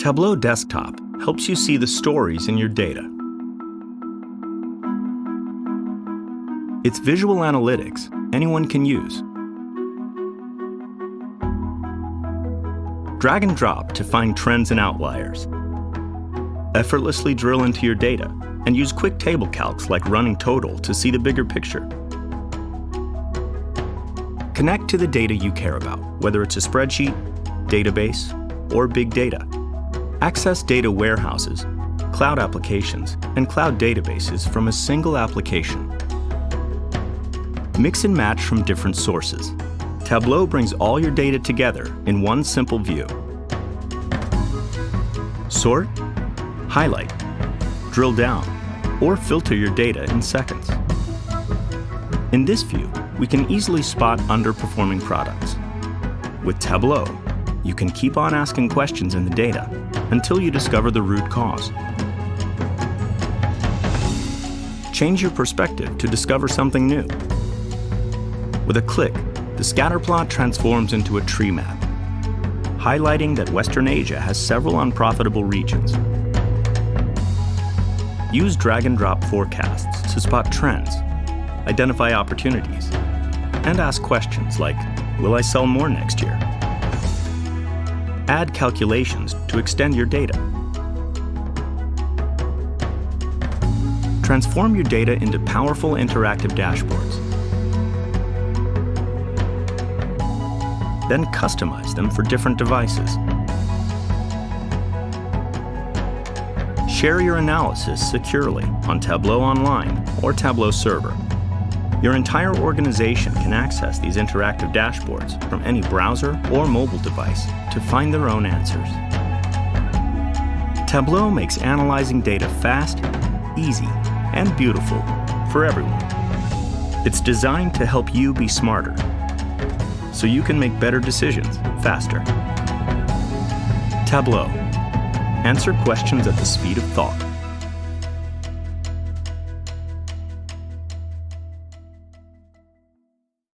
Tableau Desktop helps you see the stories in your data. It's visual analytics anyone can use. Drag and drop to find trends and outliers. Effortlessly drill into your data and use quick table calcs like running total to see the bigger picture. Connect to the data you care about, whether it's a spreadsheet, database, or big data. Access data warehouses, cloud applications, and cloud databases from a single application. Mix and match from different sources. Tableau brings all your data together in one simple view. Sort, highlight, drill down, or filter your data in seconds. In this view, we can easily spot underperforming products. With Tableau, you can keep on asking questions in the data until you discover the root cause. Change your perspective to discover something new. With a click, the scatter plot transforms into a tree map, highlighting that Western Asia has several unprofitable regions. Use drag and drop forecasts to spot trends, identify opportunities, and ask questions like, will I sell more next year? Add calculations to extend your data. Transform your data into powerful interactive dashboards. Then customize them for different devices. Share your analysis securely on Tableau Online or Tableau Server. Your entire organization can access these interactive dashboards from any browser or mobile device to find their own answers. Tableau makes analyzing data fast, easy, and beautiful for everyone. It's designed to help you be smarter, so you can make better decisions faster. Tableau. Answer questions at the speed of thought.